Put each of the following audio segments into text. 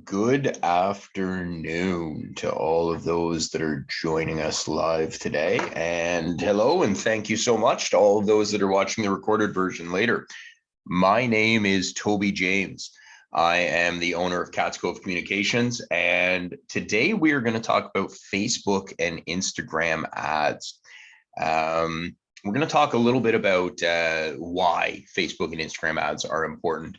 Good afternoon to all of those that are joining us live today. And hello, and thank you so much to all of those that are watching the recorded version later. My name is Toby James. I am the owner of Cats Cove Communications, and today we are going to talk about Facebook and Instagram ads. We're going to talk a little bit about why Facebook and Instagram ads are important.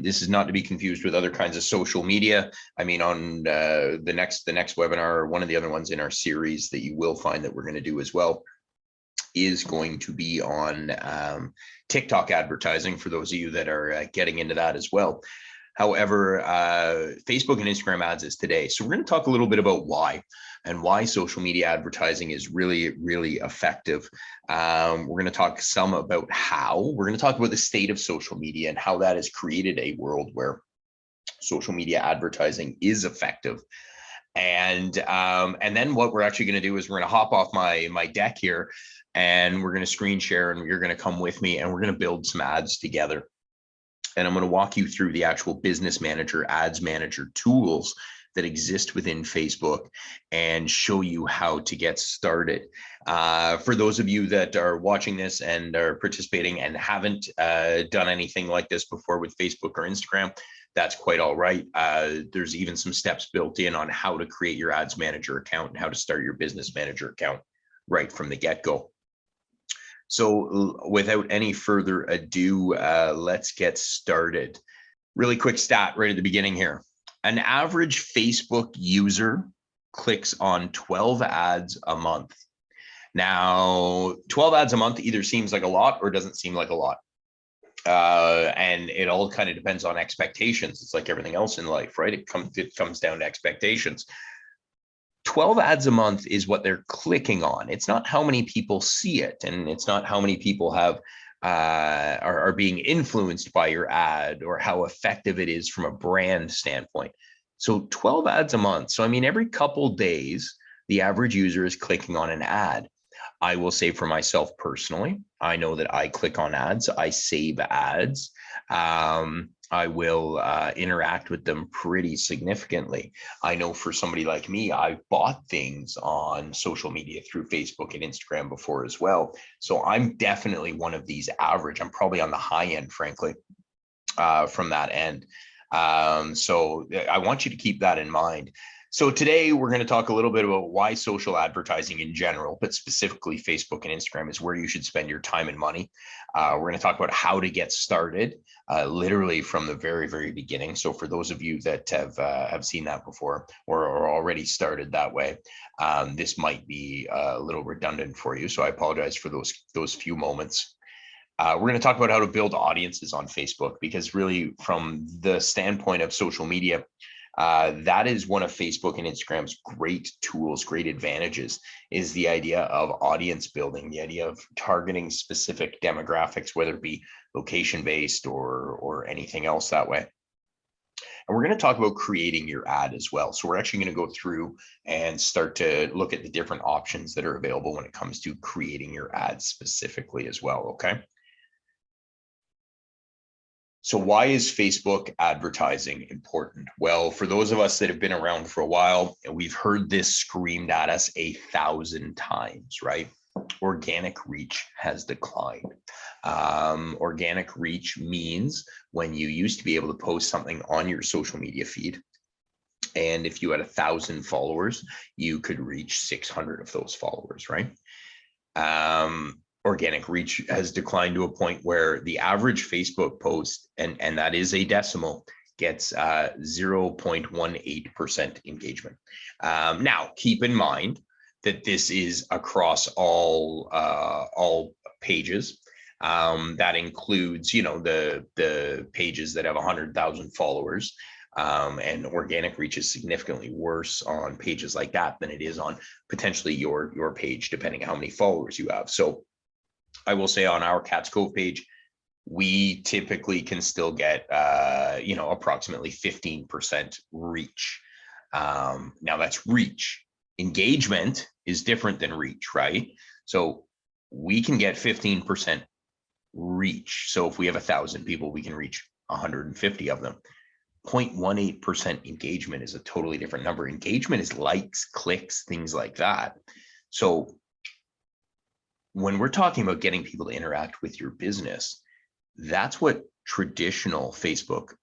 This is not to be confused with other kinds of social media. I mean, on the next webinar, one of the other ones in our series that you will find that we're going to do as well is going to be on TikTok advertising for those of you that are getting into that as well. However, Facebook and Instagram ads is today. So we're going to talk a little bit about why and why social media advertising is really, really effective. We're going to talk some about how. We're going to talk about the state of social media and how that has created a world where social media advertising is effective. And then what we're actually going to do is we're going to hop off my deck here, and we're going to screen share, and you're going to come with me, and we're going to build some ads together. And I'm going to walk you through the actual business manager, ads manager tools that exist within Facebook and show you how to get started. For those of you that are watching this and are participating and haven't done anything like this before with Facebook or Instagram, that's quite all right. There's even some steps built in on how to create your ads manager account and how to start your business manager account right from the get-go. So without any further ado, let's get started. Really quick stat right at the beginning here. An average Facebook user clicks on 12 ads a month. Now, 12 ads a month either seems like a lot or doesn't seem like a lot. And it all kind of depends on expectations. It's like everything else in life, right? It comes down to expectations. 12 ads a month is what they're clicking on. It's not how many people see it, and it's not how many people have are being influenced by your ad or how effective it is from a brand standpoint. So 12 ads a month. So I mean, every couple days, the average user is clicking on an ad. I will say for myself personally, I know that I click on ads, I save ads. I will interact with them pretty significantly. I know for somebody like me, I've bought things on social media through Facebook and Instagram before as well. So I'm definitely one of these average. I'm probably on the high end, frankly, from that end. So I want you to keep that in mind. So today we're going to talk a little bit about why social advertising in general, but specifically Facebook and Instagram is where you should spend your time and money. We're going to talk about how to get started, literally from the very, very beginning. So for those of you that have seen that before or are already started that way, this might be a little redundant for you. So I apologize for those few moments. We're going to talk about how to build audiences on Facebook, because really from the standpoint of social media, that is one of Facebook and Instagram's great tools, great advantages, is the idea of audience building, the idea of targeting specific demographics, whether it be location-based or anything else that way. And we're going to talk about creating your ad as well. So we're actually going to go through and start to look at the different options that are available when it comes to creating your ad specifically as well, okay? So why is Facebook advertising important? Well, for those of us that have been around for a while, we've heard this screamed at us 1,000 times, right? Organic reach has declined. Organic reach means when you used to be able to post something on your social media feed, and if you had 1,000 followers, you could reach 600 of those followers, right? Organic reach has declined to a point where the average Facebook post, and that is a decimal, gets 0.18% engagement. Now, keep in mind that this is across all pages. That includes, you know, the pages that have 100,000 followers. And organic reach is significantly worse on pages like that than it is on potentially your page, depending on how many followers you have. So I will say on our Cats Cove page, we typically can still get, approximately 15% reach. Now that's reach. Engagement is different than reach, right? So we can get 15% reach. So if we have 1,000 people, we can reach 150 of them. 0.18% engagement is a totally different number. Engagement is likes, clicks, things like that. So when we're talking about getting people to interact with your business, that's what traditional Facebook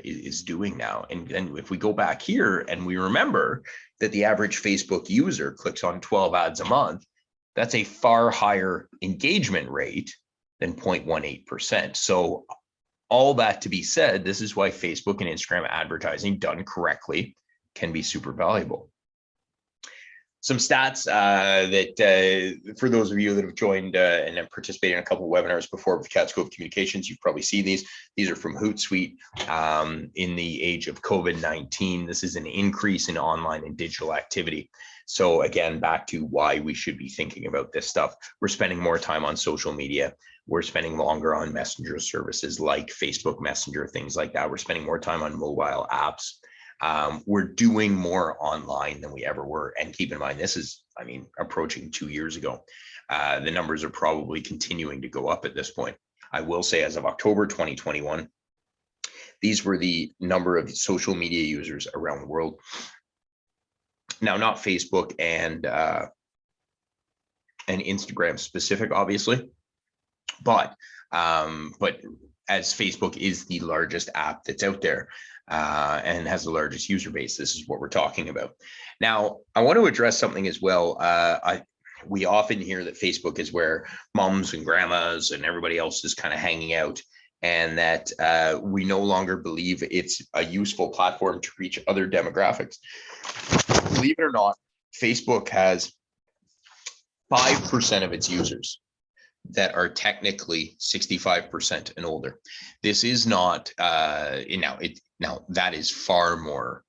is doing now. And if we go back here and we remember that the average Facebook user clicks on 12 ads a month, that's a far higher engagement rate than 0.18%. So all that to be said, this is why Facebook and Instagram advertising done correctly can be super valuable. Some stats that for those of you that have joined and have participated in a couple of webinars before with CatScope Communications, you've probably seen these. These are from Hootsuite. In the age of COVID-19, this is an increase in online and digital activity. So again, back to why we should be thinking about this stuff. We're spending more time on social media. We're spending longer on messenger services like Facebook Messenger, things like that. We're spending more time on mobile apps. We're doing more online than we ever were. And keep in mind, this is, approaching 2 years ago. The numbers are probably continuing to go up at this point. I will say as of October 2021, these were the number of social media users around the world. Now, not Facebook and Instagram specific, obviously, but as Facebook is the largest app that's out there, and has the largest user base, this is what we're talking about. Now, I want to address something as well. We often hear that Facebook is where moms and grandmas and everybody else is kind of hanging out, and that we no longer believe it's a useful platform to reach other demographics. Believe it or not, Facebook has 5% of its users that are technically 65% and older. This is not now that is far more.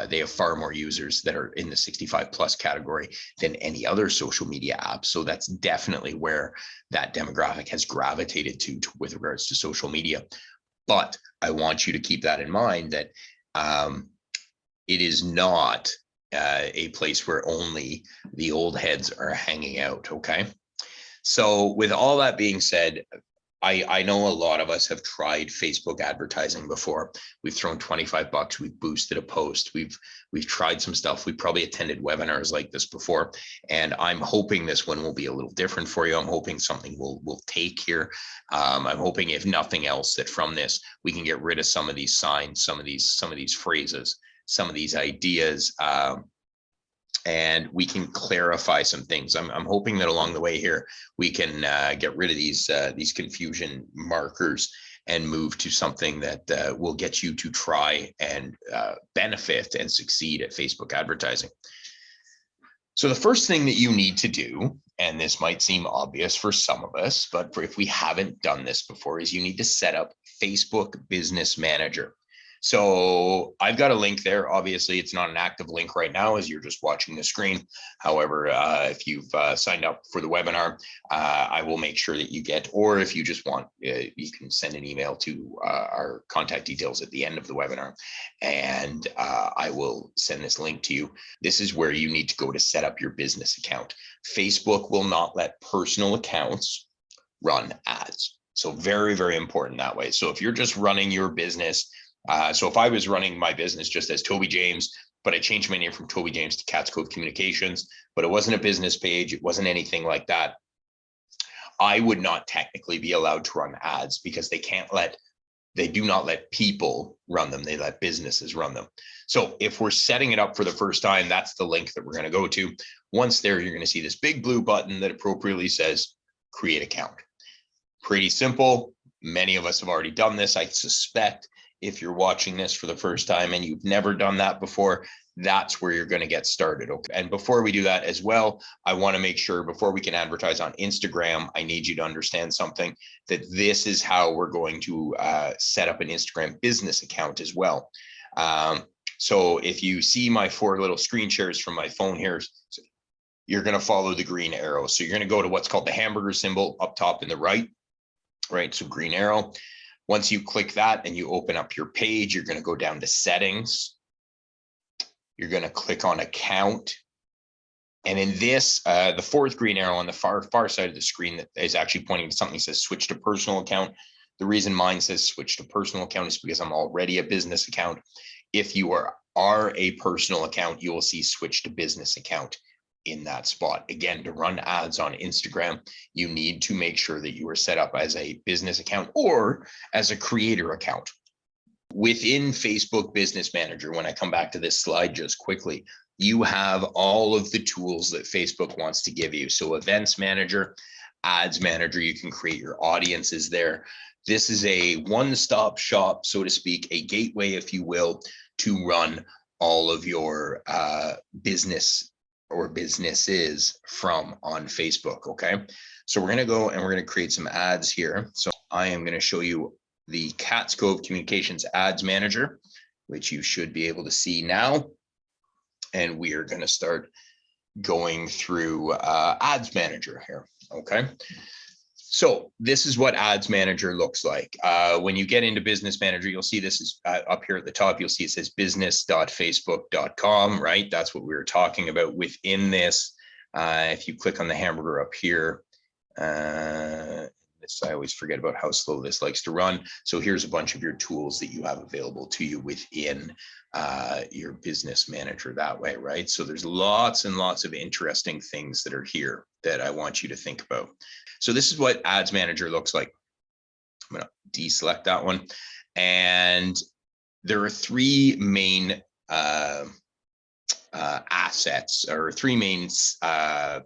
They have far more users that are in the 65 plus category than any other social media app. So that's definitely where that demographic has gravitated to with regards to social media. But I want you to keep that in mind, that it is not a place where only the old heads are hanging out. Okay. So with all that being said, I know a lot of us have tried Facebook advertising before. We've thrown $25, we've boosted a post, we've tried some stuff. We probably attended webinars like this before, and I'm hoping this one will be a little different for you. I'm hoping something will take here. I'm hoping, if nothing else, that from this we can get rid of some of these signs, some of these phrases, some of these ideas, and we can clarify some things. I'm hoping that along the way here, we can get rid of these confusion markers and move to something that will get you to try and benefit and succeed at Facebook advertising. So the first thing that you need to do, and this might seem obvious for some of us, but if we haven't done this before, is you need to set up Facebook Business Manager. So I've got a link there. Obviously, it's not an active link right now as you're just watching the screen. However, if you've signed up for the webinar, I will make sure that you get, or if you just want, you can send an email to our contact details at the end of the webinar, and I will send this link to you. This is where you need to go to set up your business account. Facebook will not let personal accounts run ads. So very, very important that way. So if you're just running your business, so if I was running my business just as Toby James, but I changed my name from Toby James to CatScope Communications, but it wasn't a business page, it wasn't anything like that, I would not technically be allowed to run ads, because they do not let people run them. They let businesses run them. So if we're setting it up for the first time, that's the link that we're going to go to. Once there, you're going to see this big blue button that appropriately says create account. Pretty simple. Many of us have already done this. I suspect if you're watching this for the first time and you've never done that before, that's where you're going to get started. Okay. And before we do that as well, I want to make sure, before we can advertise on Instagram, I need you to understand something, that this is how we're going to set up an Instagram business account as well. So if you see my 4 little screen shares from my phone here, you're going to follow the green arrow. So you're going to go to what's called the hamburger symbol up top in the right? So green arrow. Once you click that and you open up your page, you're going to go down to settings. You're going to click on account. And in this, the 4th green arrow on the far side of the screen that is actually pointing to something that says switch to personal account. The reason mine says switch to personal account is because I'm already a business account. If you are a personal account, you will see switch to business account in that spot. Again, to run ads on Instagram, you need to make sure that you are set up as a business account or as a creator account. Within Facebook Business Manager, when I come back to this slide just quickly, you have all of the tools that Facebook wants to give you. So Events Manager, Ads Manager, you can create your audiences there. This is a one-stop shop, so to speak, a gateway, if you will, to run all of your business or businesses from on Facebook, okay? So we're gonna go and we're gonna create some ads here. So I am gonna show you the Cat's Cove Communications Ads Manager, which you should be able to see now. And we are gonna start going through Ads Manager here, okay? So this is what Ads Manager looks like. When you get into Business Manager, you'll see this is up here at the top. You'll see it says business.facebook.com, right? That's what we were talking about within this. If you click on the hamburger up here, this, I always forget about how slow this likes to run. So here's a bunch of your tools that you have available to you within your Business Manager that way, right? So there's lots and lots of interesting things that are here that I want you to think about. So this is what Ads Manager looks like. I'm going to deselect that one. And there are three main assets, or three main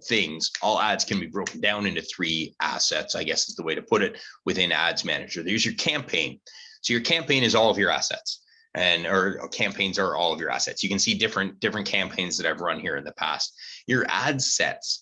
things. All ads can be broken down into three assets, I guess is the way to put it, within Ads Manager. There's your campaign. So your campaign is all of your assets, or campaigns are all of your assets. You can see different campaigns that I've run here in the past. Your ad sets.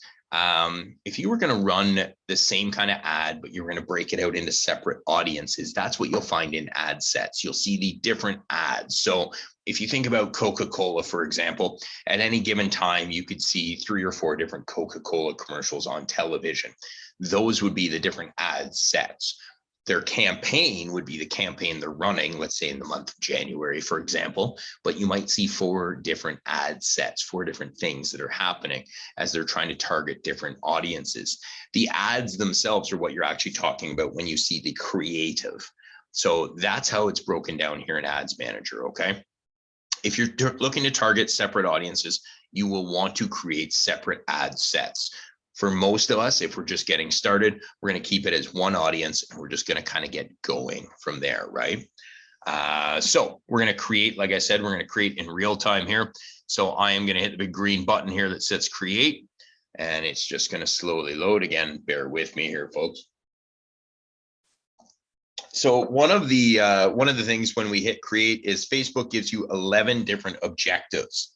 If you were going to run the same kind of ad, but you're going to break it out into separate audiences, that's what you'll find in ad sets. You'll see the different ads. So if you think about Coca-Cola, for example, at any given time, you could see 3 or 4 different Coca-Cola commercials on television. Those would be the different ad sets. Their campaign would be the campaign they're running, let's say in the month of January, for example, but you might see 4 different ad sets, 4 different things that are happening as they're trying to target different audiences. The ads themselves are what you're actually talking about when you see the creative. So that's how it's broken down here in Ads Manager, okay? If you're looking to target separate audiences, you will want to create separate ad sets. For most of us, if we're just getting started, we're going to keep it as one audience and we're just going to kind of get going from there, right? So we're going to create, like I said, we're going to create in real time here. So I am going to hit the big green button here that says create, and it's just going to slowly load. Again, bear with me here, folks. So one of the things when we hit create is Facebook gives you 11 different objectives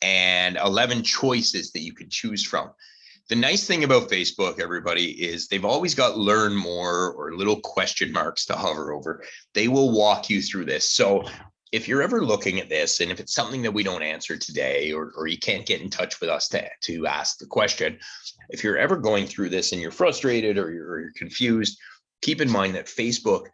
and 11 choices that you could choose from. The nice thing about Facebook, everybody, is they've always got learn more or little question marks to hover over. They will walk you through this. So if you're ever looking at this, and if it's something that we don't answer today, or you can't get in touch with us to ask the question, if you're ever going through this and you're frustrated or you're confused, keep in mind that Facebook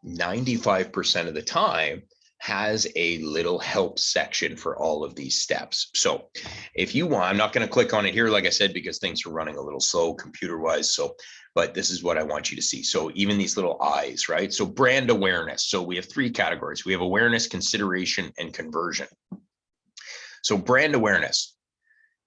95% of the time has a little help section for all of these steps. So if you want, I'm not going to click on it here, like I said, because things are running a little slow computer wise. So, but this is what I want you to see. So even these little eyes, right? So brand awareness. So we have 3 categories. We have awareness, consideration, and conversion. So brand awareness,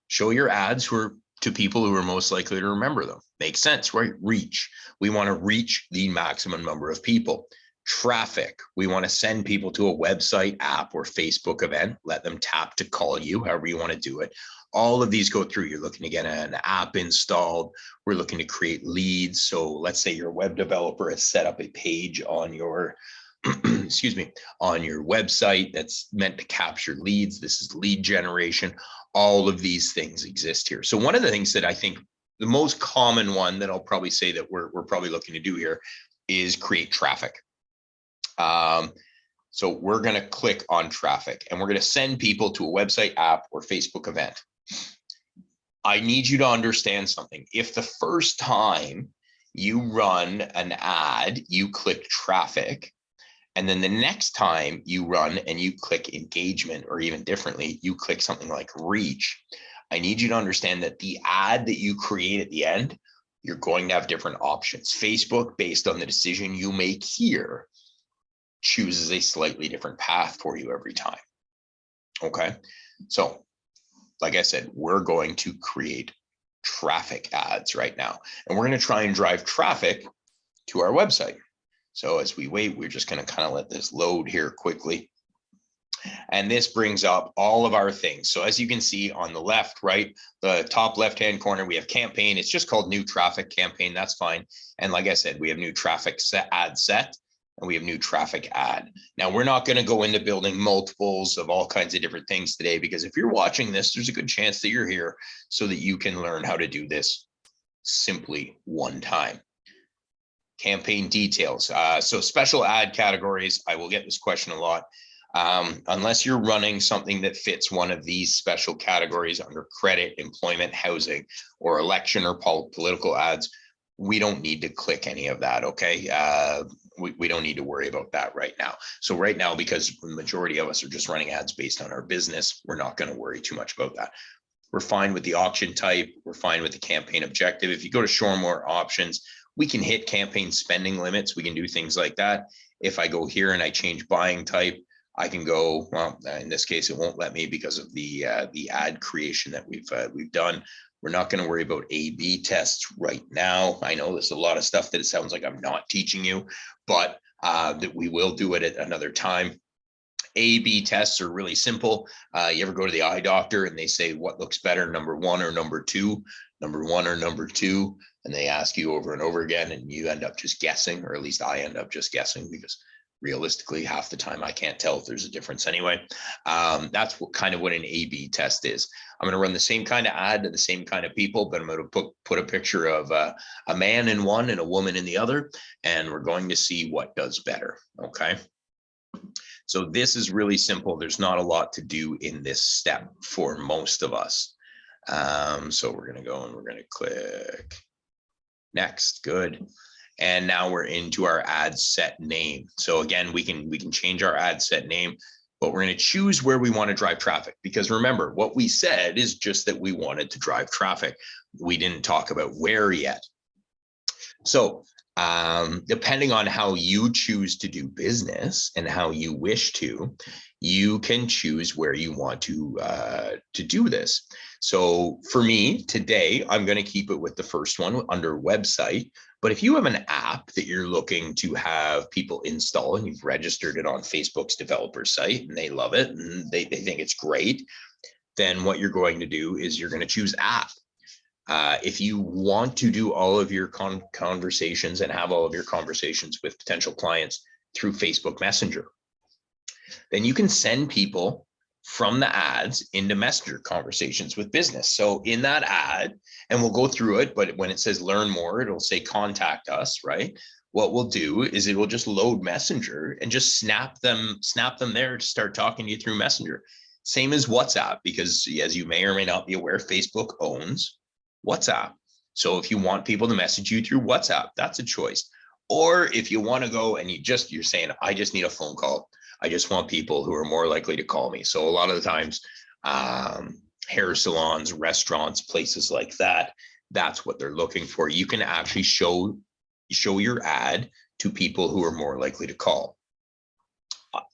show your ads to people who are most likely to remember them. Makes sense, right? Reach. We want to reach the maximum number of people. Traffic. We want to send people to a website, app, or Facebook event, let them tap to call you, however you want to do it. All of these go through. You're looking to get an app installed. We're looking to create leads. So let's say your web developer has set up a page on your excuse me, on your website that's meant to capture leads. This is lead generation. All of these things exist here. So one of the things that I think the most common one that I'll probably say that we're probably looking to do here is create traffic. So we're going to click on traffic and we're going to send people to a website, app, or Facebook event. I need you to understand something. If the first time you run an ad, you click traffic, and then the next time you run and you click engagement, or even differently, you click something like reach, I need you to understand that the ad that you create at the end you're going to have different options. Facebook, based on the decision you make here, chooses a slightly different path for you every time. Okay, so like I said, we're going to create traffic ads right now, and we're going to try and drive traffic to our website. So as we wait, we're just going to kind of let this load here quickly. And this brings up all of our things. So as you can see on the left, right, the top left-hand corner, we have campaign. It's just called new traffic campaign. That's fine. And like I said, we have new traffic ad set, and we have new traffic ad. Now, we're not going to go into building multiples of all kinds of different things today, because if you're watching this, there's a good chance that you're here so that you can learn how to do this simply one time. Campaign details. So special ad categories, I will get this question a lot. Unless you're running something that fits one of these special categories under credit, employment, housing, or election or political ads, we don't need to click any of that, okay? We don't need to worry about that right now. So right now, because the majority of us are just running ads based on our business, we're not going to worry too much about that. We're fine with the auction type. We're fine with the campaign objective. If you go to show more options, we can hit campaign spending limits. We can do things like that. If I go here and I change buying type, I can go, well, in this case, it won't let me because of the ad creation that we've done. We're not going to worry about A/B tests right now. I know there's a lot of stuff that it sounds like I'm not teaching you, but that we will do it at another time. A/B tests are really simple. You ever go to the eye doctor and they say, what looks better, number one or number two? Number one or number two? And they ask you over and over again, and you end up just guessing, or at least I end up just guessing, because realistically, half the time I can't tell if there's a difference anyway. That's what an A/B test is. I'm going to run the same kind of ad to the same kind of people, but I'm going to put a picture of a man in one and a woman in the other, and we're going to see what does better. Okay. So this is really simple. There's not a lot to do in this step for most of us. So we're going to go and we're going to click next. Good. And now we're into our ad set name. So again, we can change our ad set name, but we're going to choose where we want to drive traffic, because remember, what we said is just that we wanted to drive traffic. We didn't talk about where yet. So depending on how you choose to do business and how you wish to, you can choose where you want to do this. So for me today, I'm going to keep it with the first one under website. But if you have an app that you're looking to have people install and you've registered it on Facebook's developer site and they love it and they think it's great, then what you're going to do is you're going to choose app. If you want to do all of your conversations and have all of your conversations with potential clients through Facebook Messenger, then you can send people from the ads into Messenger conversations with business. So in that ad, and we'll go through it, but when it says learn more, it'll say contact us, right? What we'll do is it will just load Messenger and just snap them there to start talking to you through Messenger. Same as WhatsApp, because as you may or may not be aware, Facebook owns WhatsApp. So if you want people to message you through WhatsApp, that's a choice. Or if you want to go and you're saying, I just need a phone call. I just want people who are more likely to call me. So a lot of the times, hair salons, restaurants, places like that, that's what they're looking for. You can actually show your ad to people who are more likely to call.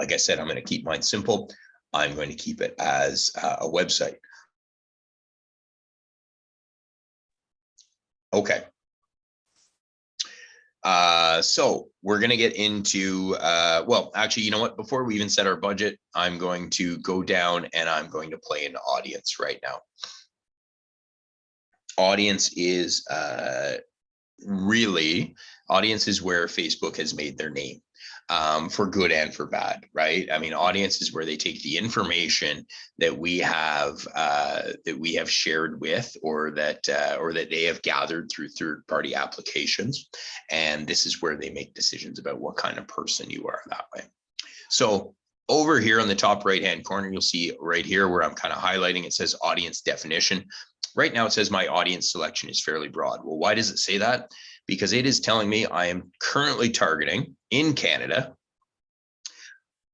Like I said, I'm going to keep mine simple. I'm going to keep it as a website. Okay. So we're going to get into, well, actually, you know what? Before we even set our budget, I'm going to go down and I'm going to play an audience right now. Audience is audience is where Facebook has made their name. For good and for bad, right? I mean, audience is where they take the information that we have shared with, or that they have gathered through third-party applications, and this is where they make decisions about what kind of person you are that way. So over here on the top right-hand corner, you'll see right here where I'm kind of highlighting, it says audience definition. Right now, it says my audience selection is fairly broad. Well, why does it say that? Because it is telling me I am currently targeting in Canada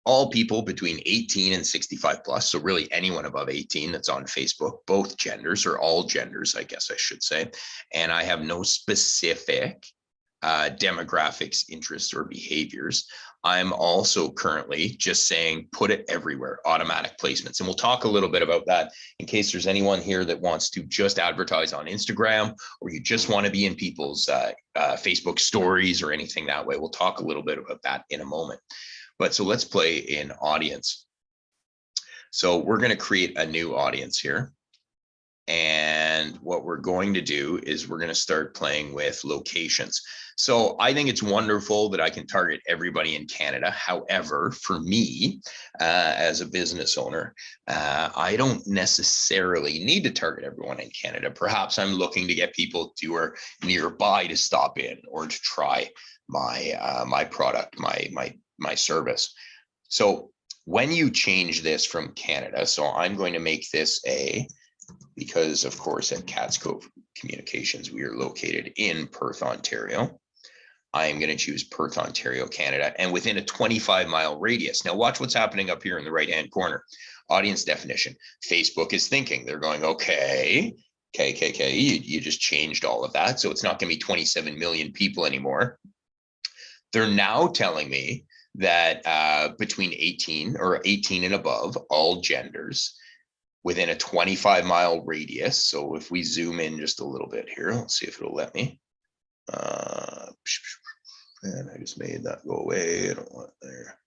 all people between 18 and 65 plus. So really anyone above 18 that's on Facebook, both genders, or all genders, I guess I should say. And I have no specific demographics, interests, or behaviors. I'm also currently just saying put it everywhere, automatic placements. And we'll talk a little bit about that in case there's anyone here that wants to just advertise on Instagram, or you just want to be in people's Facebook stories or anything that way. We'll talk a little bit about that in a moment. But so let's play in audience. So we're going to create a new audience here. And what we're going to do is we're going to start playing with locations. So I think it's wonderful that I can target everybody in Canada. However, for me, as a business owner, I don't necessarily need to target everyone in Canada. Perhaps I'm looking to get people who are nearby to stop in or to try my product, my service. So when you change this from Canada, so I'm going to make this because of course at Cats Cove Communications, we are located in Perth, Ontario. I am going to choose Perth, Ontario, Canada, and within a 25-mile radius. Now watch what's happening up here in the right-hand corner. Audience definition. Facebook is thinking, they're going, okay, you just changed all of that. So it's not going to be 27 million people anymore. They're now telling me that between 18 and above, all genders, within a 25-mile radius. So if we zoom in just a little bit here, let's see if it'll let me. And I just made that go away. I don't want it there.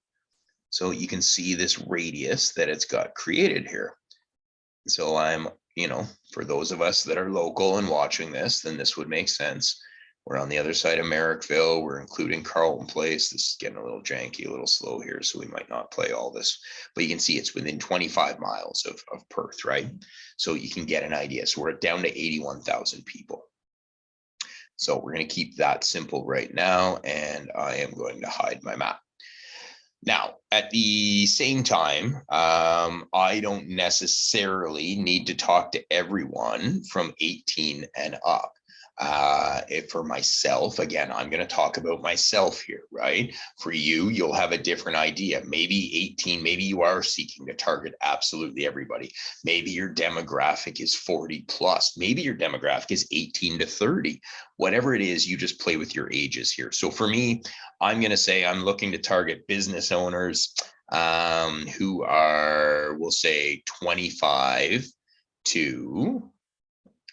So you can see this radius that it's got created here. So I'm, for those of us that are local and watching this, then this would make sense. We're on the other side of Merrickville. We're including Carleton Place. This is getting a little janky, a little slow here, so we might not play all this. But you can see it's within 25 miles of Perth, right? So you can get an idea. So we're down to 81,000 people. So we're going to keep that simple right now, and I am going to hide my map. Now, at the same time, I don't necessarily need to talk to everyone from 18 and up. For myself, again, I'm going to talk about myself here, right? For you, you'll have a different idea. Maybe 18, maybe you are seeking to target absolutely everybody. Maybe your demographic is 40 plus. Maybe your demographic is 18 to 30. Whatever it is, you just play with your ages here. So for me, I'm going to say I'm looking to target business owners who are, we'll say 25 to,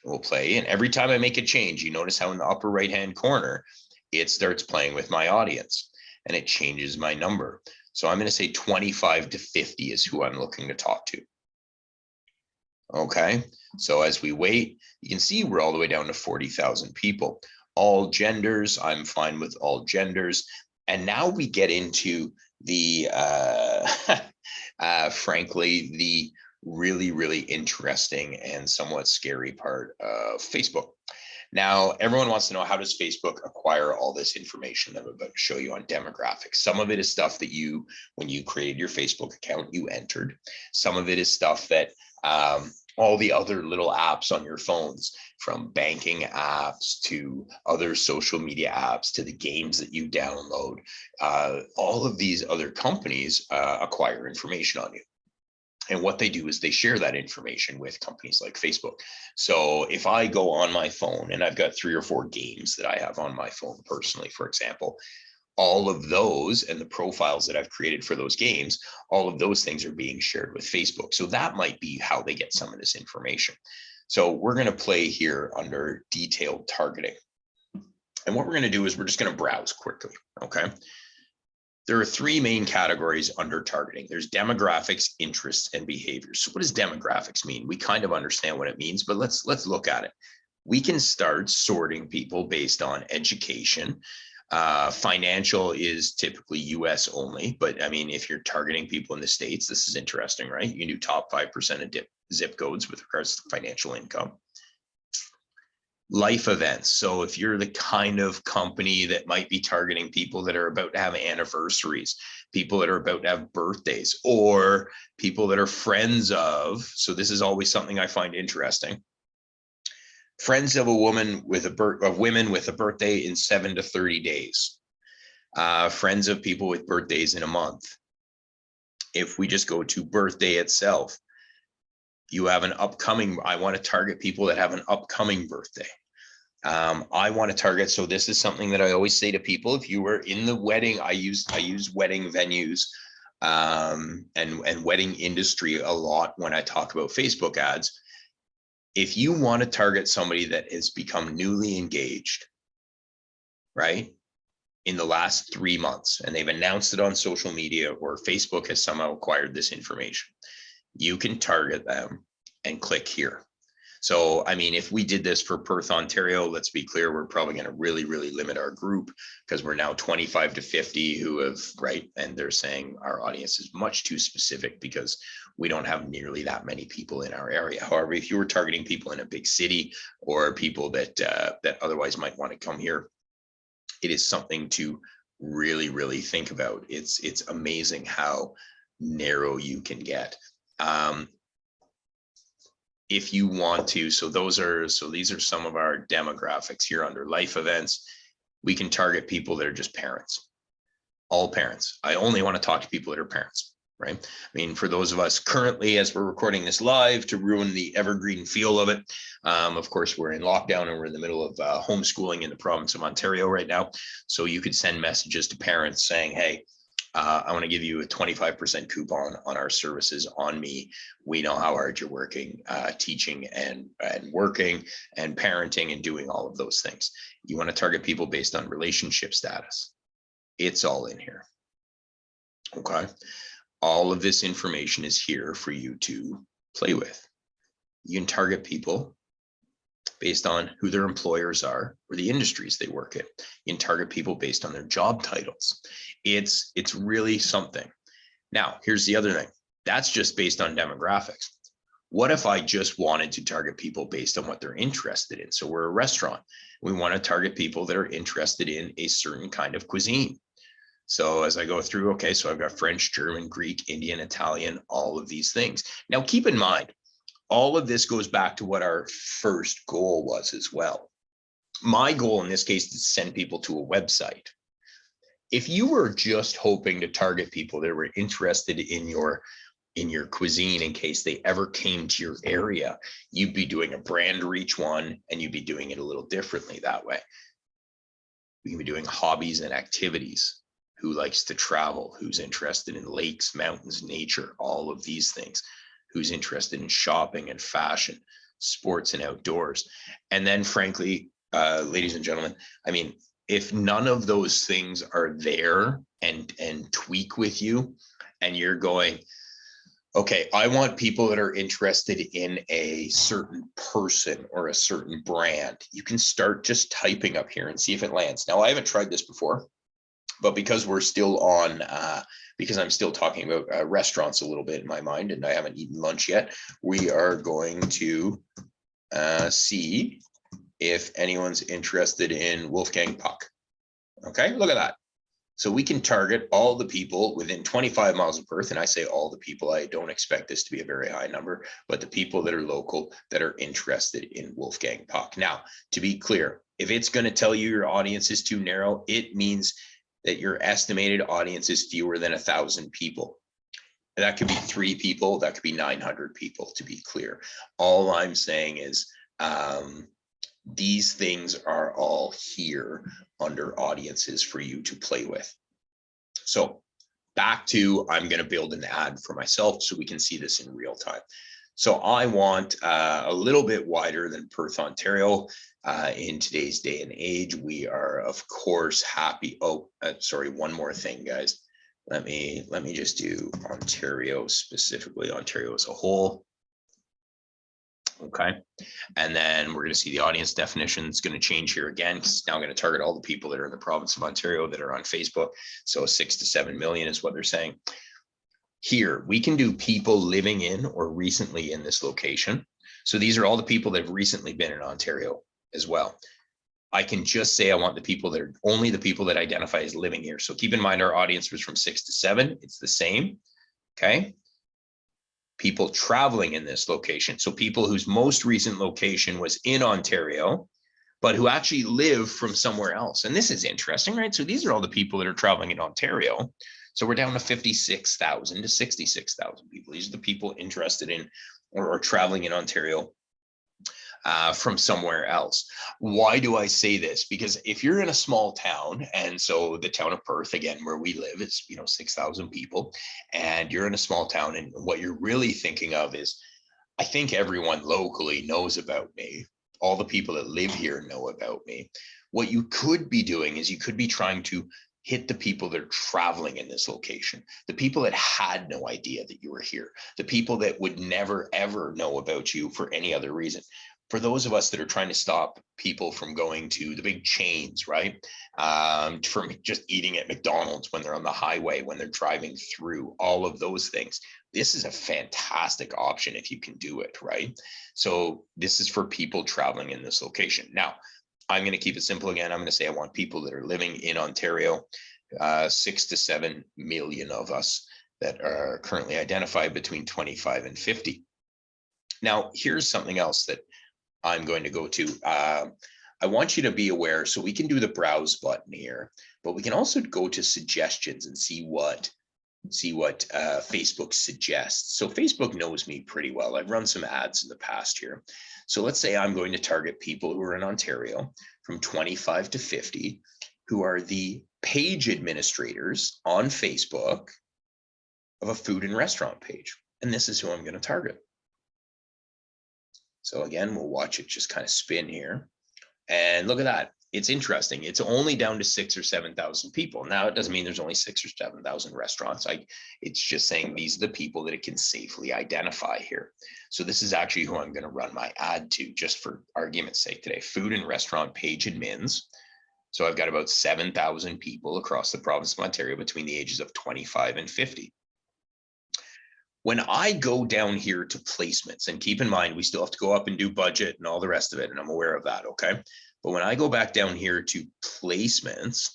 we'll play. And every time I make a change, you notice how in the upper right-hand corner, it starts playing with my audience and it changes my number. So I'm going to say 25 to 50 is who I'm looking to talk to. Okay. So as we wait, you can see we're all the way down to 40,000 people. All genders, I'm fine with all genders. And now we get into the, frankly, the really, really interesting and somewhat scary part of Facebook. Now, everyone wants to know, how does Facebook acquire all this information that I'm about to show you on demographics? Some of it is stuff that you, when you created your Facebook account, you entered. Some of it is stuff that all the other little apps on your phones, from banking apps to other social media apps to the games that you download, all of these other companies acquire information on you. And what they do is they share that information with companies like Facebook. So if I go on my phone and I've got 3 or 4 games that I have on my phone personally, for example, all of those and the profiles that I've created for those games, all of those things are being shared with Facebook. So that might be how they get some of this information. So we're going to play here under detailed targeting. And what we're going to do is we're just going to browse quickly. Okay. There are 3 main categories under targeting. There's demographics, interests, and behaviors. So what does demographics mean? We kind of understand what it means, but let's look at it. We can start sorting people based on education. Financial is typically US only, but I mean, if you're targeting people in the States, this is interesting, right? You can do top 5% of zip codes with regards to financial income. Life events. So if you're the kind of company that might be targeting people that are about to have anniversaries, people that are about to have birthdays, or people that are friends of, so this is always something I find interesting. Friends of women with a birthday in 7 to 30 days. Friends of people with birthdays in a month. If we just go to birthday itself, you have an upcoming, I want to target people that have an upcoming birthday. I want to target, so this is something that I always say to people, if you were in the wedding, I use wedding venues and wedding industry a lot when I talk about Facebook ads. If you want to target somebody that has become newly engaged, right, in the last 3 months, and they've announced it on social media or Facebook has somehow acquired this information, you can target them and click here. So, I mean, if we did this for Perth, Ontario, let's be clear, we're probably going to really, really limit our group because we're now 25 to 50 who have, right? And they're saying our audience is much too specific because we don't have nearly that many people in our area. However, if you were targeting people in a big city or people that that otherwise might want to come here, it is something to really, really think about. It's amazing how narrow you can get. If you want to, so these are some of our demographics here under life events. We can target people that are just parents, all parents. I only want to talk to people that are parents, right? I mean, for those of us currently, as we're recording this live, to ruin the evergreen feel of it, of course, we're in lockdown and we're in the middle of homeschooling in the province of Ontario right now. So you could send messages to parents saying, hey, I want to give you a 25% coupon on our services on me. We know how hard you're working, teaching and working and parenting and doing all of those things. You want to target people based on relationship status. It's all in here. Okay. All of this information is here for you to play with. You can target people based on who their employers are or the industries they work in. You can target people based on their job titles. It's really something. Now, here's the other thing. That's just based on demographics. What if I just wanted to target people based on what they're interested in? So we're a restaurant. We want to target people that are interested in a certain kind of cuisine. So as I go through, okay, so I've got French, German, Greek, Indian, Italian, all of these things. Now, keep in mind, all of this goes back to what our first goal was as well. My goal in this case is to send people to a website. If you were just hoping to target people that were interested in your cuisine in case they ever came to your area, you'd be doing a brand reach one and you'd be doing it a little differently that way. We can be doing hobbies and activities. Who likes to travel? Who's interested in lakes, mountains, nature, all of these things. Who's interested in shopping and fashion, sports and outdoors. And then frankly, ladies and gentlemen, I mean, if none of those things are there and tweak with you and you're going, okay, I want people that are interested in a certain person or a certain brand, you can start just typing up here and see if it lands. Now, I haven't tried this before, but because we're still on, because I'm still talking about restaurants a little bit in my mind and I haven't eaten lunch yet, we are going to see if anyone's interested in Wolfgang Puck. Okay, look at that. So we can target all the people within 25 miles of Perth. And I say all the people, I don't expect this to be a very high number, but the people that are local that are interested in Wolfgang Puck. Now, to be clear, if it's going to tell you your audience is too narrow, it means that your estimated audience is fewer than 1,000 people. That could be 3 people, that could be 900 people, to be clear. All I'm saying is these things are all here under audiences for you to play with. So back to, I'm going to build an ad for myself so we can see this in real time. So I want a little bit wider than Perth, Ontario. In today's day and age, we are of course happy. Oh, sorry, one more thing, guys. Let me just do Ontario specifically, Ontario as a whole. Okay, and then we're going to see the audience definition is going to change here again because it's now going to target all the people that are in the province of Ontario that are on Facebook. So 6 to 7 million is what they're saying. Here, we can do people living in or recently in this location. So these are all the people that have recently been in Ontario as well. I can just say I want the people that are only the people that identify as living here. So keep in mind our audience was from 6 to 7. It's the same. Okay. People traveling in this location. So people whose most recent location was in Ontario, but who actually live from somewhere else. And this is interesting, right? So these are all the people that are traveling in Ontario. So we're down to 56,000 to 66,000 people. These are the people interested in or traveling in Ontario from somewhere else. Why do I say this? Because if you're in a small town, and so the town of Perth, again, where we live, is 6,000 people, and you're in a small town, and what you're really thinking of is, I think everyone locally knows about me. All the people that live here know about me. What you could be doing is you could be trying to hit the people that are traveling in this location, the people that had no idea that you were here, the people that would never, ever know about you for any other reason. For those of us that are trying to stop people from going to the big chains, right? From just eating at McDonald's when they're on the highway, when they're driving through, all of those things. This is a fantastic option if you can do it, right? So this is for people traveling in this location. Now, I'm going to keep it simple again. I'm going to say I want people that are living in Ontario, 6 to 7 million of us that are currently identified between 25 and 50. Now, here's something else that I'm going to go to. I want you to be aware, so we can do the browse button here, but we can also go to suggestions and see what Facebook suggests. So Facebook knows me pretty well. I've run some ads in the past here. So let's say I'm going to target people who are in Ontario from 25 to 50, who are the page administrators on Facebook of a food and restaurant page. And this is who I'm going to target. So again, we'll watch it just kind of spin here. And look at that. It's interesting. It's only down to 6,000 or 7,000 people. Now, it doesn't mean there's only 6,000 or 7,000 restaurants. It's just saying these are the people that it can safely identify here. So this is actually who I'm going to run my ad to, just for argument's sake today. Food and restaurant page admins. So I've got about 7,000 people across the province of Ontario between the ages of 25 and 50. When I go down here to placements, and keep in mind, we still have to go up and do budget and all the rest of it, and I'm aware of that, okay? But when I go back down here to placements,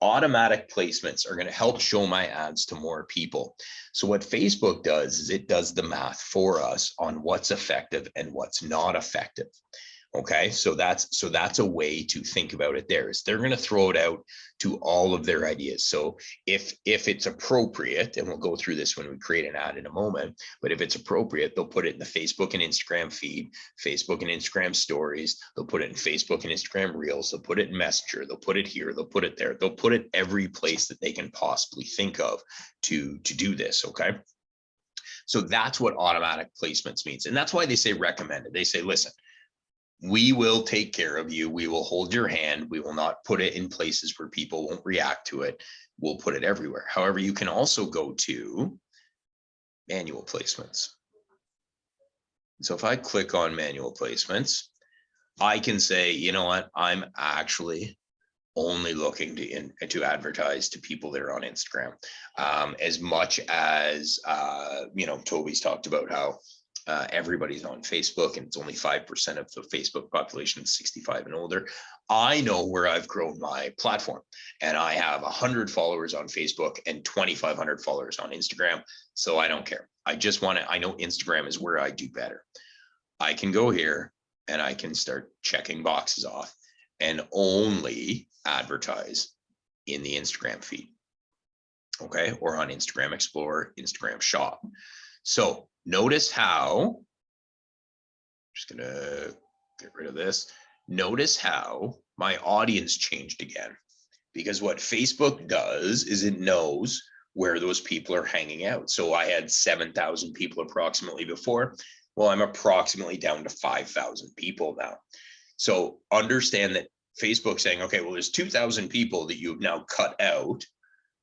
automatic placements are going to help show my ads to more people. So what Facebook does is it does the math for us on what's effective and what's not effective. Okay, so that's a way to think about it. There is they're going to throw it out to all of their ideas. So if it's appropriate, and we'll go through this when we create an ad in a moment, but if it's appropriate, they'll put it in the Facebook and Instagram feed, Facebook and Instagram stories, they'll put it in Facebook and Instagram reels, they'll put it in Messenger, they'll put it here, they'll put it there, they'll put it every place that they can possibly think of to do this. Okay, so that's what automatic placements means, and that's why they say recommended. They say, listen, we will take care of you. We will hold your hand. We will not put it in places where people won't react to it. We'll put it everywhere. However, you can also go to manual placements. So if I click on manual placements, I can say, you know what, I'm actually only looking to advertise to people that are on Instagram. As much as, Toby's talked about how everybody's on Facebook and it's only 5% of the Facebook population is 65 and older. I know where I've grown my platform, and I have 100 followers on Facebook and 2,500 followers on Instagram. So I don't care. I know Instagram is where I do better. I can go here and I can start checking boxes off and only advertise in the Instagram feed. Okay, or on Instagram Explorer, Instagram Shop. So notice how, I'm just gonna get rid of this. Notice how my audience changed again, because what Facebook does is it knows where those people are hanging out. So I had 7,000 people approximately before. Well, I'm approximately down to 5,000 people now. So understand that Facebook's saying, okay, well, there's 2,000 people that you've now cut out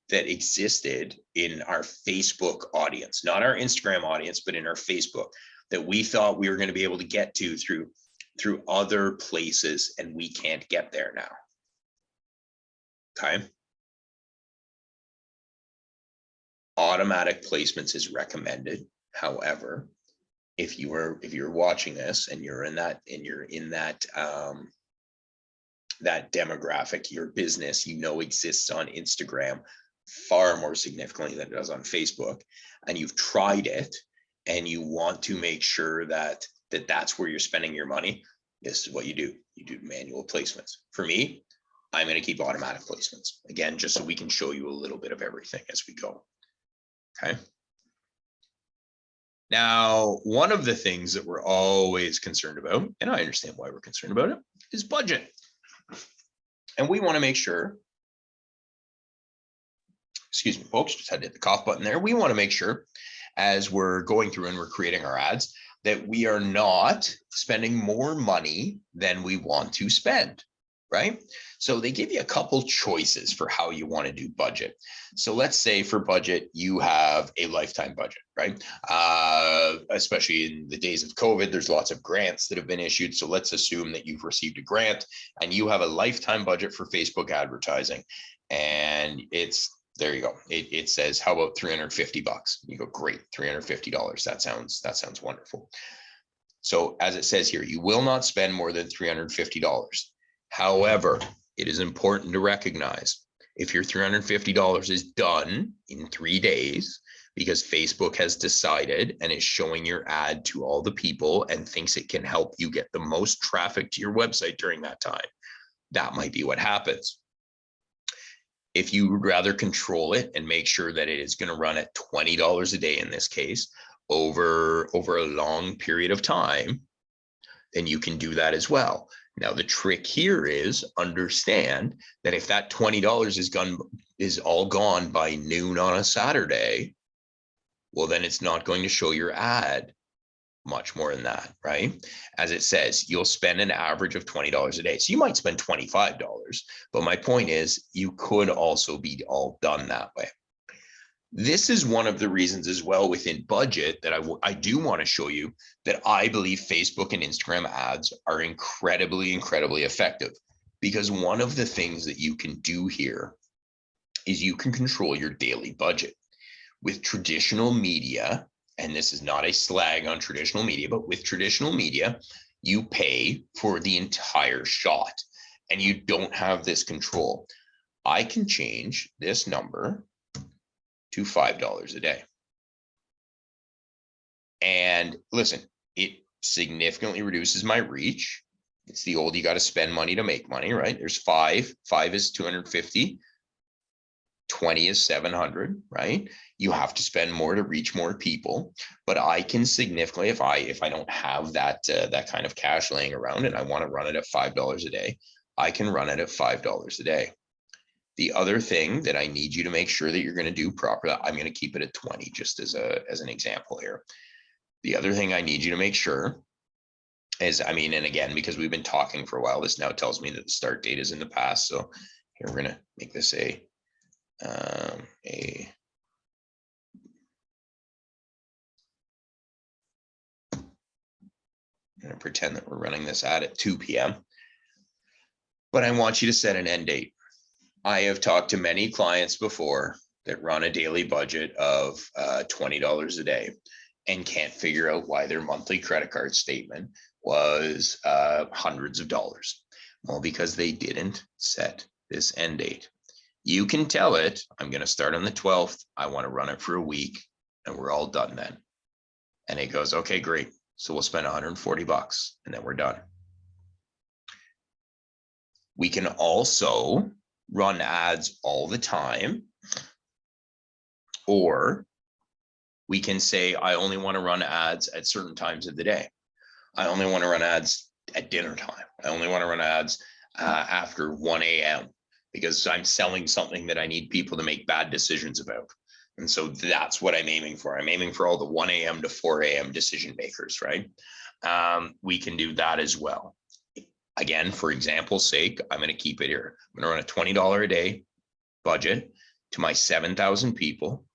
that existed in our Facebook audience, not our Instagram audience, but in our Facebook, that we thought we were going to be able to get to through other places, and we can't get there now. Okay. Automatic placements is recommended. However, if you're watching this and you're in that that demographic, your business, exists on Instagram far more significantly than it does on Facebook, and you've tried it and you want to make sure that that's where you're spending your money, this is what you do. You do manual placements. For me, I'm going to keep automatic placements. Again, just so we can show you a little bit of everything as we go. Okay. Now, one of the things that we're always concerned about, and I understand why we're concerned about it, is budget. And we want to make sure, excuse me, folks, just had to hit the cough button there. We want to make sure as we're going through and we're creating our ads that we are not spending more money than we want to spend, right? So they give you a couple choices for how you want to do budget. So let's say for budget, you have a lifetime budget, right? Especially in the days of COVID, there's lots of grants that have been issued. So let's assume that you've received a grant and you have a lifetime budget for Facebook advertising. And there you go. It says, how about $350? You go, great, $350. That sounds wonderful. So as it says here, you will not spend more than $350. However, it is important to recognize if your $350 is done in 3 days because Facebook has decided and is showing your ad to all the people and thinks it can help you get the most traffic to your website during that time, that might be what happens. If you would rather control it and make sure that it is going to run at $20 a day in this case over a long period of time, then you can do that as well. Now, the trick here is understand that if that $20 is all gone by noon on a Saturday, well, then it's not going to show your ad much more than that, right? As it says, you'll spend an average of $20 a day. So you might spend $25, but my point is you could also be all done that way. This is one of the reasons as well within budget that I do want to show you that I believe Facebook and Instagram ads are incredibly, incredibly effective, because one of the things that you can do here is you can control your daily budget. With traditional media, and this is not a slag on traditional media, but with traditional media, you pay for the entire shot and you don't have this control. I can change this number to $5 a day. And listen, it significantly reduces my reach. It's the old, you got to spend money to make money, right? There's 5 is 250, 20 is 700, right? You have to spend more to reach more people, but I can significantly, if I don't have that kind of cash laying around and I want to run it at $5 a day, I can run it at $5 a day. The other thing that I need you to make sure that you're going to do properly, I'm going to keep it at 20 just as an example here. The other thing I need you to make sure is, and again, because we've been talking for a while, this now tells me that the start date is in the past. So here we're going to make this I'm going to pretend that we're running this ad at 2 p.m. But I want you to set an end date. I have talked to many clients before that run a daily budget of $20 a day and can't figure out why their monthly credit card statement was hundreds of dollars. Well, because they didn't set this end date. You can tell it, I'm going to start on the 12th. I want to run it for a week and we're all done then. And it goes, okay, great. So we'll spend $140 and then we're done. We can also run ads all the time, or we can say, I only want to run ads at certain times of the day. I only want to run ads at dinner time. I only want to run ads after 1 a.m. because I'm selling something that I need people to make bad decisions about. And so that's what I'm aiming for. I'm aiming for all the 1 a.m. to 4 a.m. decision makers, right? We can do that as well. Again, for example's sake, I'm going to keep it here. I'm going to run a $20 a day budget to my 7,000 people.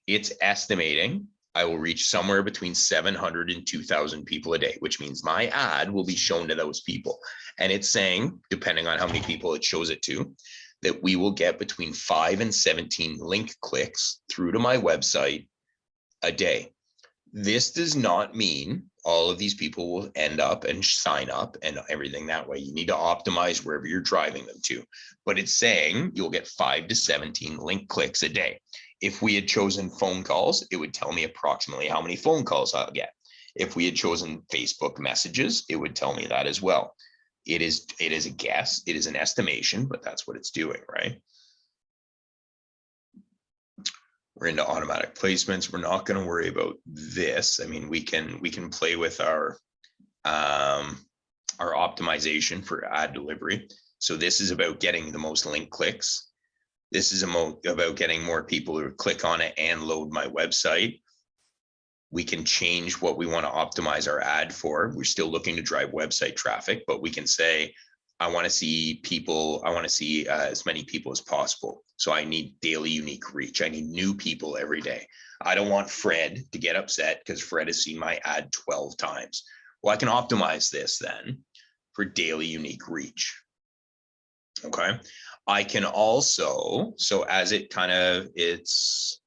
It's estimating I will reach somewhere between 700 and 2,000 people a day, which means my ad will be shown to those people. And it's saying, depending on how many people it shows it to, that we will get between 5 and 17 link clicks through to my website a day. This does not mean all of these people will end up and sign up and everything that way. You need to optimize wherever you're driving them to, but it's saying you'll get 5 to 17 link clicks a day. If we had chosen phone calls, it would tell me approximately how many phone calls I'll get. If we had chosen Facebook messages, it would tell me that as well. it is a guess, it is an estimation, but that's what it's doing, right? We're into automatic placements. We're not going to worry about this. I mean, we can play with our optimization for ad delivery. So this is about getting the most link clicks. This is about getting more people to click on it and load my website. We can change what we want to optimize our ad for. We're still looking to drive website traffic, but we can say, I want to see people, I want to see as many people as possible. So I need daily unique reach. I need new people every day. I don't want Fred to get upset because Fred has seen my ad 12 times. Well, I can optimize this then for daily unique reach. Okay. I can also, so as it kind of, it's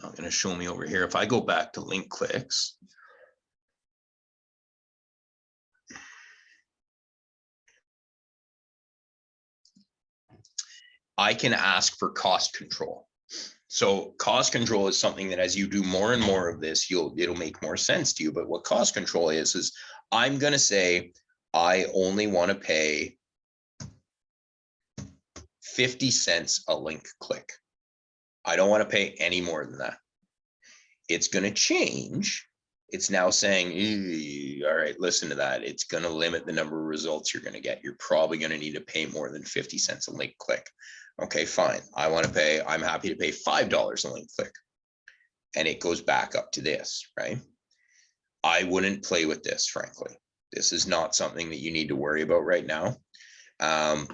not going to show me over here. If I go back to link clicks, I can ask for cost control. So cost control is something that as you do more and more of this, it'll make more sense to you. But what cost control is I'm going to say, I only want to pay 50 cents a link click. I don't want to pay any more than that. It's going to change. It's now saying, all right, listen to that. It's going to limit the number of results you're going to get. You're probably going to need to pay more than 50 cents a link click. Okay, fine. I'm happy to pay $5 a link click. And it goes back up to this, right? I wouldn't play with this, frankly. This is not something that you need to worry about right now.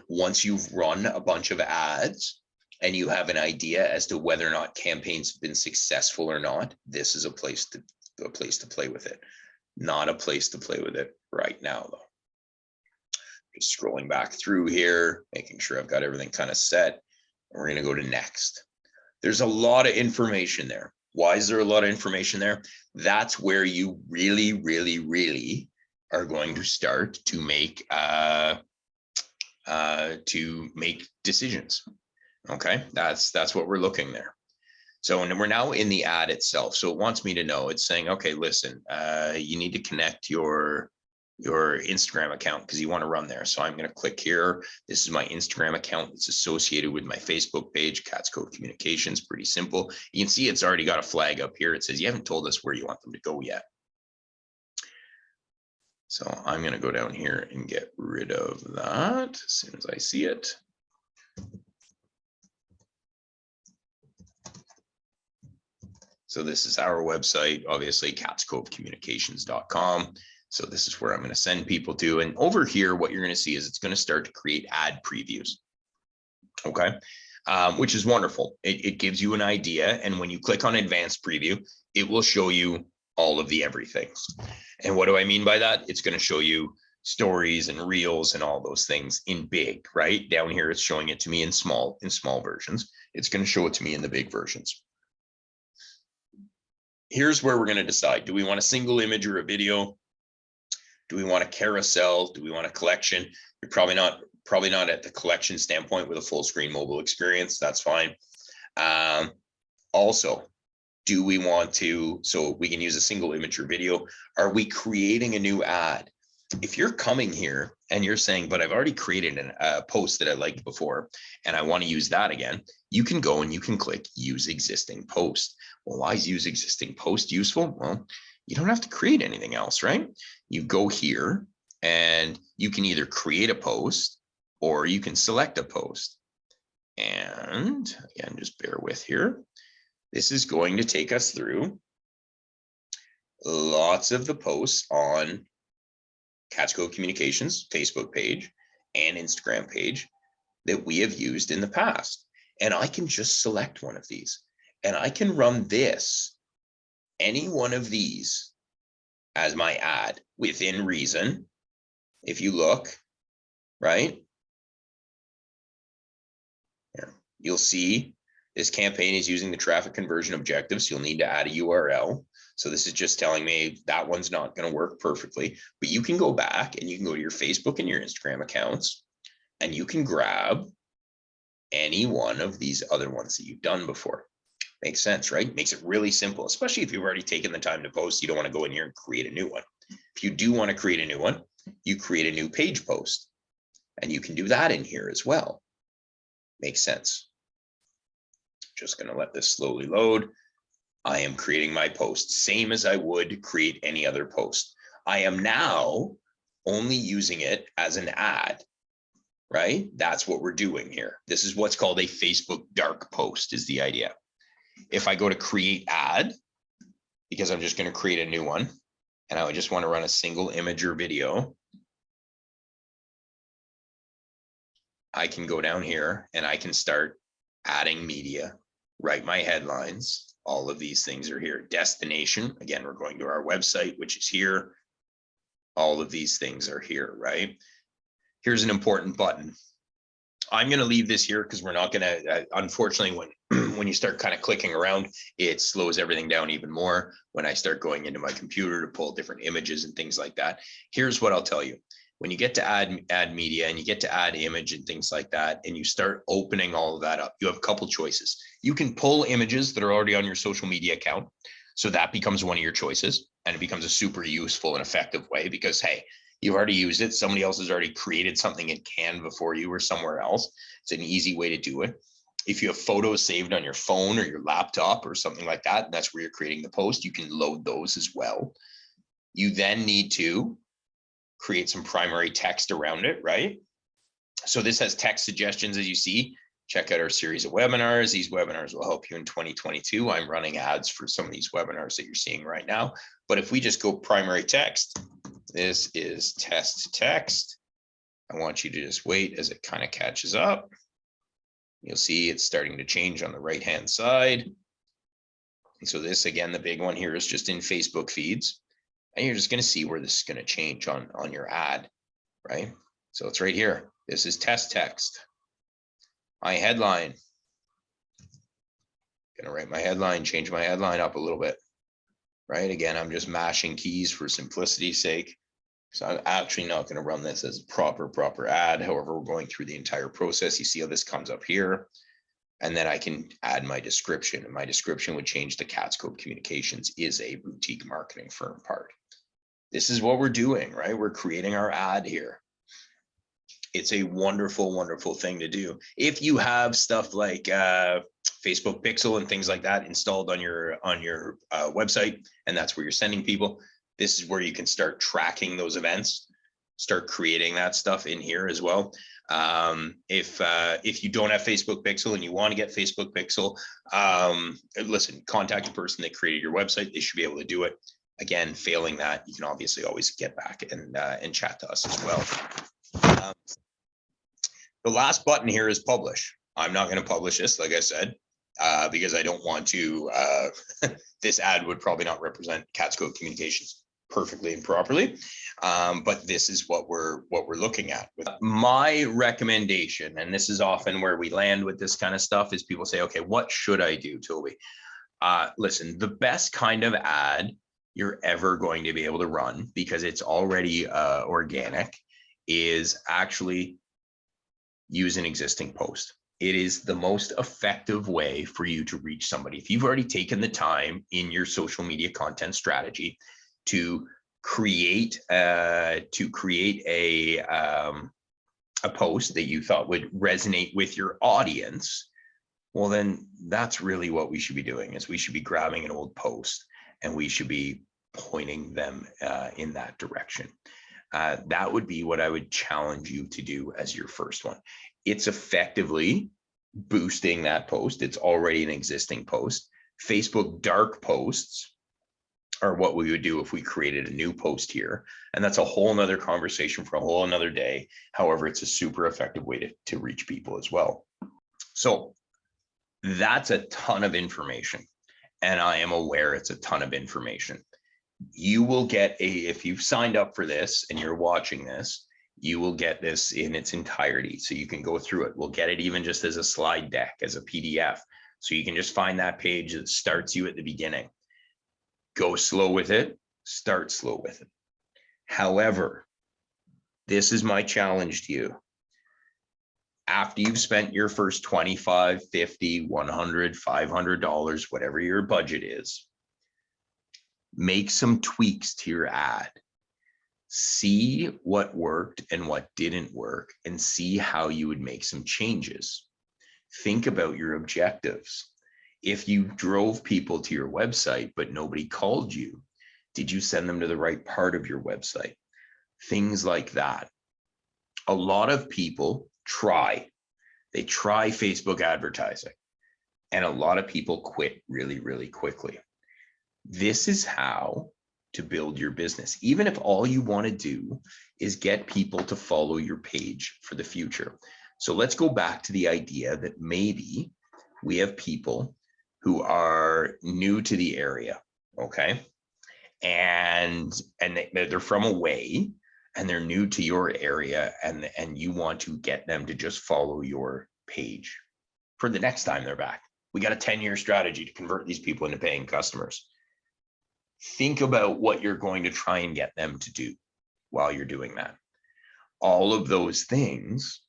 Once you've run a bunch of ads and you have an idea as to whether or not campaigns have been successful or not, this is a place to play with it. Not a place to play with it right now, though. Just scrolling back through here, making sure I've got everything kind of set. And we're going to go to next. There's a lot of information there. Why is there a lot of information there? That's where you really, really, really are going to start to make decisions. Okay, that's what we're looking there. So, and we're now in the ad itself. So it wants me to know, it's saying, okay, listen, you need to connect your Instagram account because you want to run there. So I'm going to click here. This is my Instagram account. It's associated with my Facebook page, Cats Cove Communications. Pretty simple. You can see it's already got a flag up here. It says, you haven't told us where you want them to go yet. So I'm going to go down here and get rid of that as soon as I see it. So this is our website, obviously, catscovecommunications.com. So this is where I'm going to send people to. And over here, what you're going to see is it's going to start to create ad previews. Okay, which is wonderful. It gives you an idea. And when you click on advanced preview, it will show you all of the everythings. And what do I mean by that? It's going to show you stories and reels and all those things in big, right? Down here, it's showing it to me in small versions. It's going to show it to me in the big versions. Here's where we're going to decide. Do we want a single image or a video? Do we want a carousel? Do we want a collection? You're probably not at the collection standpoint with a full screen mobile experience. That's fine. Also, do we want to, so we can use a single image or video. Are we creating a new ad? If you're coming here and you're saying, but I've already created a post that I liked before, and I want to use that again, you can go and you can click use existing post. Well, why is use existing post useful? Well, you don't have to create anything else, right? You go here and you can either create a post or you can select a post. And again, just bear with here. This is going to take us through lots of the posts on Cats Cove Communications Facebook page and Instagram page that we have used in the past. And I can just select one of these and I can run any one of these as my ad within reason. If you look, right here, you'll see this campaign is using the traffic conversion objectives. You'll need to add a URL. So this is just telling me that one's not going to work perfectly, but you can go back and you can go to your Facebook and your Instagram accounts and you can grab any one of these other ones that you've done before. Makes sense, right? Makes it really simple, especially if you've already taken the time to post. You don't want to go in here and create a new one. If you do want to create a new one, you create a new page post, and you can do that in here as well. Makes sense. Just going to let this slowly load. I am creating my post, same as I would create any other post. I am now only using it as an ad, right? That's what we're doing here. This is what's called a Facebook dark post is the idea. If I go to create ad, because I'm just going to create a new one, and I would just want to run a single image or video, I can go down here and I can start adding media, write my headlines. All of these things are here. Destination, again, we're going to our website, which is here. All of these things are here, right? Here's an important button. I'm going to leave this here because we're not going to, unfortunately, when you start kind of clicking around, it slows everything down even more. When I start going into my computer to pull different images and things like that, here's what I'll tell you. When you get to add media and you get to add image and things like that, and you start opening all of that up, you have a couple choices. You can pull images that are already on your social media account. So that becomes one of your choices, and it becomes a super useful and effective way because, hey, you've already used it. Somebody else has already created something in Canva for you or somewhere else. It's an easy way to do it. If you have photos saved on your phone or your laptop or something like that, and that's where you're creating the post, you can load those as well. You then need to create some primary text around it, right? So this has text suggestions, as you see. Check out our series of webinars. These webinars will help you in 2022. I'm running ads for some of these webinars that you're seeing right now. But if we just go primary text, this is test text. I want you to just wait as it kind of catches up. You'll see it's starting to change on the right-hand side. And so this, again, the big one here is just in Facebook feeds. And you're just going to see where this is going to change on your ad, right? So it's right here. This is test text. My headline. Going to write my headline, change my headline up a little bit, right? Again, I'm just mashing keys for simplicity's sake. So I'm actually not going to run this as a proper ad. However, we're going through the entire process. You see how this comes up here. And then I can add my description. And my description would change to Catscope Communications is a boutique marketing firm part. This is what we're doing, right? We're creating our ad here. It's a wonderful, wonderful thing to do. If you have stuff like Facebook Pixel and things like that installed on your website, and that's where you're sending people, this is where you can start tracking those events, start creating that stuff in here as well. If you don't have Facebook Pixel and you want to get Facebook Pixel, listen, contact the person that created your website. They should be able to do it. Again, failing that, you can obviously always get back and chat to us as well. The last button here is publish. I'm not going to publish this, like I said, because I don't want to. This ad would probably not represent Catscope Communications perfectly and properly, but this is what we're looking at. My recommendation, and this is often where we land with this kind of stuff, is people say, "Okay, what should I do, Toby?" Listen, the best kind of ad you're ever going to be able to run, because it's already organic, is actually use an existing post. It is the most effective way for you to reach somebody. If you've already taken the time in your social media content strategy to create a post that you thought would resonate with your audience, well, then that's really what we should be doing. Is we should be grabbing an old post and we should be pointing them in that direction. That would be what I would challenge you to do as your first one. It's effectively boosting that post. It's already an existing post. Facebook dark posts are what we would do if we created a new post here. And that's a whole nother conversation for a whole another day. However, it's a super effective way to reach people as well. So that's a ton of information. And I am aware it's a ton of information. You will get if you've signed up for this and you're watching this, you will get this in its entirety. So you can go through it. We'll get it even just as a slide deck, as a PDF. So you can just find that page that starts you at the beginning. Go slow with it, start slow with it. However, this is my challenge to you. After you've spent your first $25, $50, $100, $500, whatever your budget is, make some tweaks to your ad. See what worked and what didn't work, and see how you would make some changes. Think about your objectives. If you drove people to your website, but nobody called you, did you send them to the right part of your website? Things like that. A lot of people they try Facebook advertising, and a lot of people quit really, really quickly. This is how to build your business, even if all you want to do is get people to follow your page for the future. So let's go back to the idea that maybe we have people who are new to the area, okay? And they're from away, and they're new to your area, and you want to get them to just follow your page for the next time they're back. We got a 10-year strategy to convert these people into paying customers. Think about what you're going to try and get them to do while you're doing that. All of those things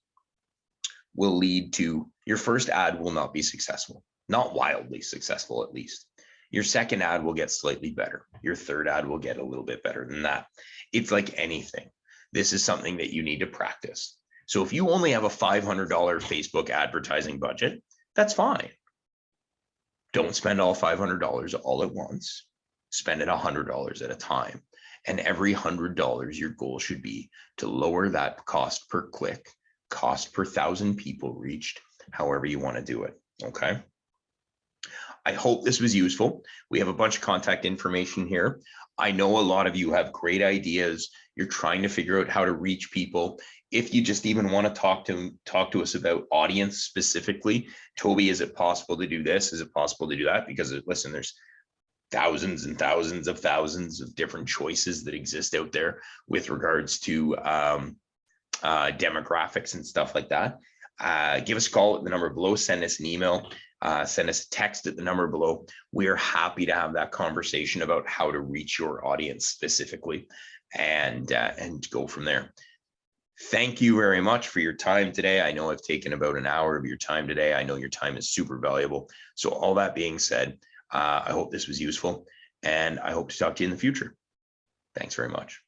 will lead to your first ad will not be successful, not wildly successful at least. Your second ad will get slightly better. Your third ad will get a little bit better than that. It's like anything. This is something that you need to practice. So if you only have a $500 Facebook advertising budget, that's fine. Don't spend all $500 all at once. Spend it $100 at a time. And every $100, your goal should be to lower that cost per click, cost per 1,000 people reached, however you want to do it. Okay. I hope this was useful. We have a bunch of contact information here. I know a lot of you have great ideas. You're trying to figure out how to reach people. If you just even want to talk to us about audience specifically, Toby, is it possible to do this? Is it possible to do that? Because listen, there's thousands and thousands of different choices that exist out there with regards to demographics and stuff like that. Give us a call at the number below, send us an email, send us a text at the number below. We are happy to have that conversation about how to reach your audience specifically and go from there. Thank you very much for your time today. I know I've taken about an hour of your time today. I know your time is super valuable. So all that being said, I hope this was useful, and I hope to talk to you in the future. Thanks very much.